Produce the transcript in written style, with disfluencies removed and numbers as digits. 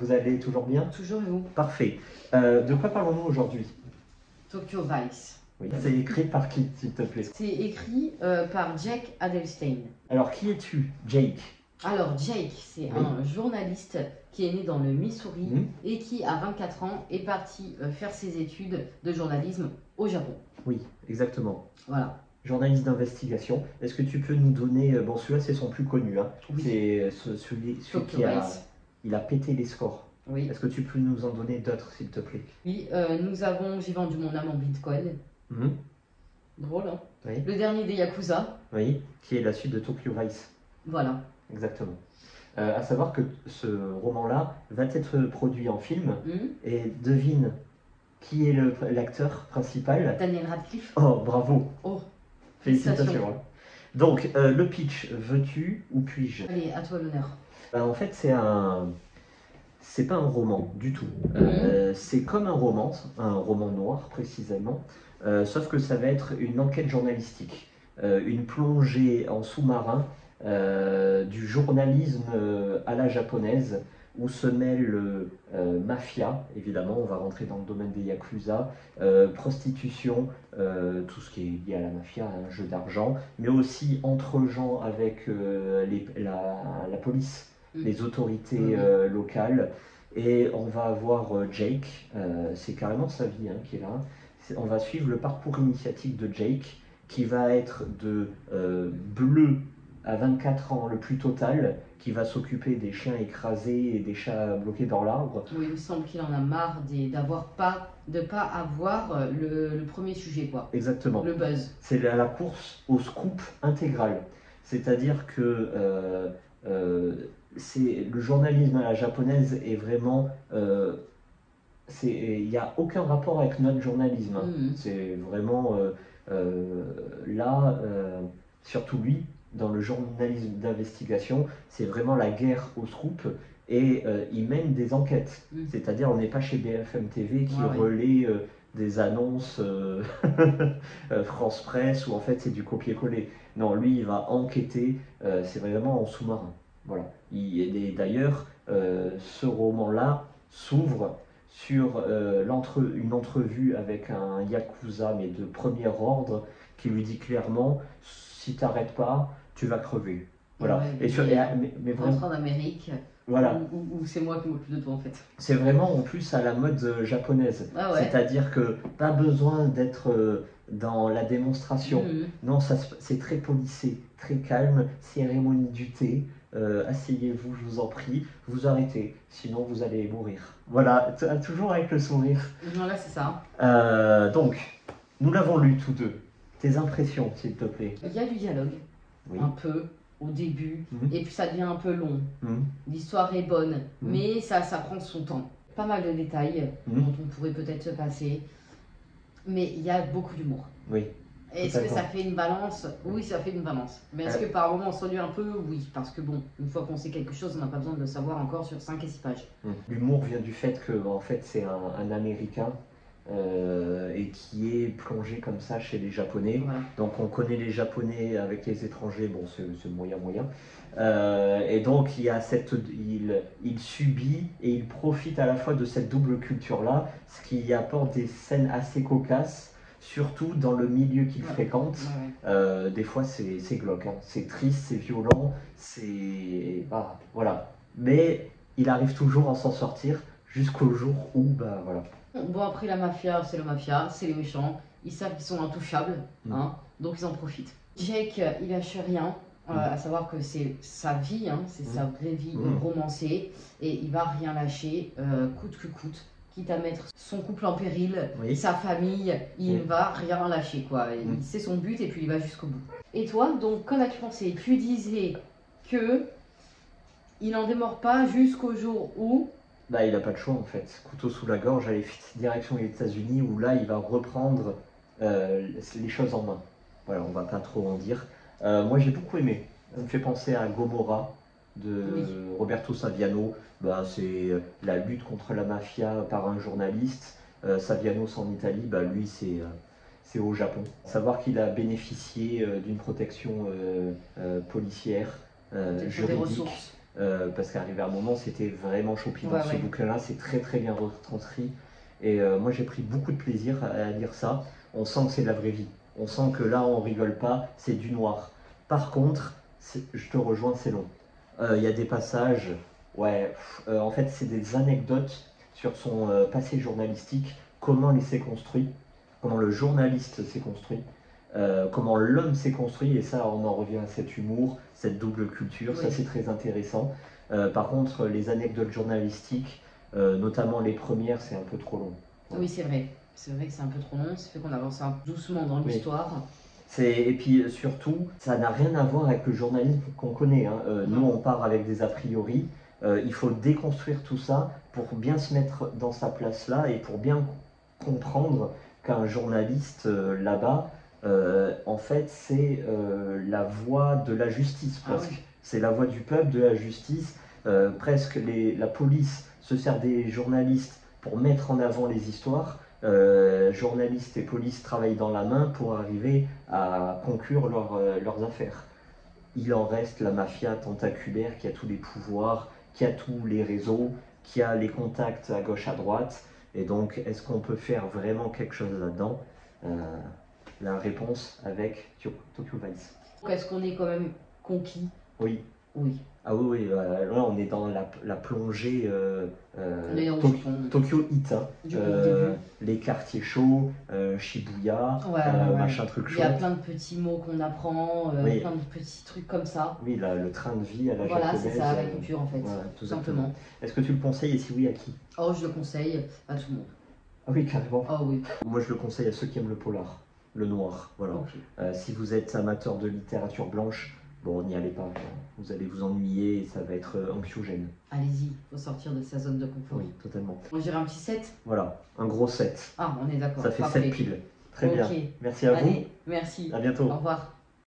vous allez toujours bien? Toujours et vous? Parfait. De quoi parlons-nous aujourd'hui? Tokyo Vice. Oui. C'est écrit par qui, s'il te plaît? C'est écrit par Jake Adelstein. Alors, qui es-tu, Jake? Alors, Jake, c'est un journaliste qui est né dans le Missouri et qui, à 24 ans, est parti faire ses études de journalisme au Japon. Oui, exactement. Voilà. Journaliste d'investigation. Est-ce que tu peux nous donner... Bon, celui-là, c'est son plus connu. Hein. Oui. C'est celui qui a pété les scores. Oui. Est-ce que tu peux nous en donner d'autres, s'il te plaît? Oui, J'ai vendu mon âme en Bitcoin. Drôle, hein? Oui. Le dernier des Yakuza. Oui, qui est la suite de Tokyo Vice. Voilà. Exactement. À savoir que ce roman-là va être produit en film. Et devine qui est l'acteur principal? Daniel Radcliffe. Oh, bravo. Oh, félicitations. Donc, le pitch, veux-tu ou puis-je? Allez, à toi l'honneur. En fait, c'est pas un roman du tout. C'est comme un roman noir précisément, sauf que ça va être une enquête journalistique, une plongée en sous-marin, du journalisme à la japonaise, où se mêle mafia, évidemment, on va rentrer dans le domaine des yakuza, prostitution, tout ce qui est lié à la mafia, un jeu d'argent, mais aussi entre gens avec la police, les autorités locales. Et on va avoir Jake, c'est carrément sa vie hein, qui est là. On va suivre le parcours initiatique de Jake, qui va être de bleu à 24 ans le plus total, qui va s'occuper des chiens écrasés et des chats bloqués dans l'arbre. Oui, il me semble qu'il en a marre de ne pas avoir le premier sujet, quoi. Exactement. Le buzz. C'est la course au scoop intégral. C'est-à-dire que le journalisme à la japonaise est vraiment... il n'y a aucun rapport avec notre journalisme. C'est vraiment là, surtout lui, dans le journalisme d'investigation, c'est vraiment la guerre au scoop et il mène des enquêtes. C'est-à-dire, on n'est pas chez BFM TV qui relaie des annonces France Presse où en fait c'est du copier-coller. Non, lui, il va enquêter, c'est vraiment en sous-marin. Voilà. Et d'ailleurs, ce roman-là s'ouvre sur une entrevue avec un yakuza, mais de premier ordre, qui lui dit clairement, si tu n'arrêtes pas, tu vas crever. Voilà. Mais vraiment, en Amérique, voilà. où c'est moi qui m'occupe de toi en fait. C'est vraiment en plus à la mode japonaise. C'est-à-dire que pas besoin d'être dans la démonstration. Non, c'est très policé, très calme, cérémonie du thé. Asseyez-vous, je vous en prie, vous arrêtez, sinon vous allez mourir. Voilà, toujours avec le sourire. Voilà, c'est ça. Donc, nous l'avons lu tous deux. Tes impressions, s'il te plaît. Il y a du dialogue, un peu, au début, et puis ça devient un peu long. L'histoire est bonne, mais ça prend son temps. Pas mal de détails dont on pourrait peut-être se passer, mais il y a beaucoup d'humour. Oui. Est-ce que ça fait une balance? Oui, ça fait une balance. Mais est-ce que par moment on s'ennuie un peu? Oui, parce que bon, une fois qu'on sait quelque chose, on n'a pas besoin de le savoir encore sur 5 et 6 pages. L'humour vient du fait que en fait, c'est un Américain et qui est plongé comme ça chez les Japonais. Voilà. Donc on connaît les Japonais avec les étrangers, bon c'est moyen. Et donc il subit et il profite à la fois de cette double culture-là, ce qui apporte des scènes assez cocasses. Surtout dans le milieu qu'il fréquente, des fois c'est glauque, hein. C'est triste, c'est violent, voilà. Mais il arrive toujours à s'en sortir jusqu'au jour où, voilà. Bon, après la mafia, c'est la mafia, c'est les méchants, ils savent qu'ils sont intouchables, hein, donc ils en profitent. Jake, il lâche rien, à savoir que c'est sa vie, hein, c'est sa vraie vie romancée, et il va rien lâcher, coûte que coûte. Quitte à mettre son couple en péril, sa famille, il ne va rien lâcher, quoi. C'est son but et puis il va jusqu'au bout. Et toi, donc, qu'en as-tu pensé? Tu disais que il n'en démord pas jusqu'au jour où... il n'a pas de choix en fait. Couteau sous la gorge, allez, direction les États-Unis où là il va reprendre les choses en main. Voilà, on va pas trop en dire. Moi j'ai beaucoup aimé. Ça me fait penser à Gomorrah de Roberto Saviano. C'est la lutte contre la mafia par un journaliste. Saviano c'est en Italie, lui c'est au Japon. Savoir qu'il a bénéficié d'une protection policière, juridique, parce qu'arrivé à un moment, c'était vraiment choppy. Dans ce bouquin-là, c'est très très bien retranscrit. Et moi, j'ai pris beaucoup de plaisir à lire ça. On sent que c'est de la vraie vie. On sent que là, on rigole pas, c'est du noir. Par contre, je te rejoins, c'est long. Il y a des passages, en fait, c'est des anecdotes sur son passé journalistique, comment il s'est construit, comment le journaliste s'est construit, comment l'homme s'est construit, et ça, on en revient à cet humour, cette double culture, ça c'est très intéressant. Par contre, les anecdotes journalistiques, notamment les premières, c'est un peu trop long. Oui, c'est vrai. C'est vrai que c'est un peu trop long, ça fait qu'on avance doucement dans l'histoire. Et puis surtout, ça n'a rien à voir avec le journalisme qu'on connaît. Nous, on part avec des a priori. Il faut déconstruire tout ça pour bien se mettre dans sa place là et pour bien comprendre qu'un journaliste là-bas, en fait, c'est la voix de la justice presque. Ah oui. C'est la voix du peuple, de la justice. Presque la police se sert des journalistes pour mettre en avant les histoires. Journalistes et police travaillent dans la main pour arriver à conclure leurs affaires. Il en reste la mafia tentaculaire qui a tous les pouvoirs, qui a tous les réseaux, qui a les contacts à gauche, à droite. Et donc, est-ce qu'on peut faire vraiment quelque chose là-dedans? La réponse avec Tokyo Vice. Est-ce qu'on est quand même conquis? Oui. Oui. Ah oui, là on est dans la plongée Tokyo Heat, les quartiers chauds, Shibuya, machin truc chaud. Il y a plein de petits mots qu'on apprend, plein de petits trucs comme ça. Oui, le train de vie à la japonaise. Voilà, c'est ça, la culture en fait, tout simplement. Est-ce que tu le conseilles et si oui, à qui? Oh, je le conseille à tout le monde. Ah oui, carrément. Ah oui. Moi je le conseille à ceux qui aiment le polar, le noir, voilà. Okay. Si vous êtes amateur de littérature blanche, bon, n'y allez pas, vous allez vous ennuyer et ça va être anxiogène. Allez-y, il faut sortir de sa zone de confort. Oui, totalement. On dirait un petit 7. Voilà, un gros 7. Ah, on est d'accord. Ça fait 7 piles. Très bien. Merci à vous. Merci. À bientôt. Au revoir.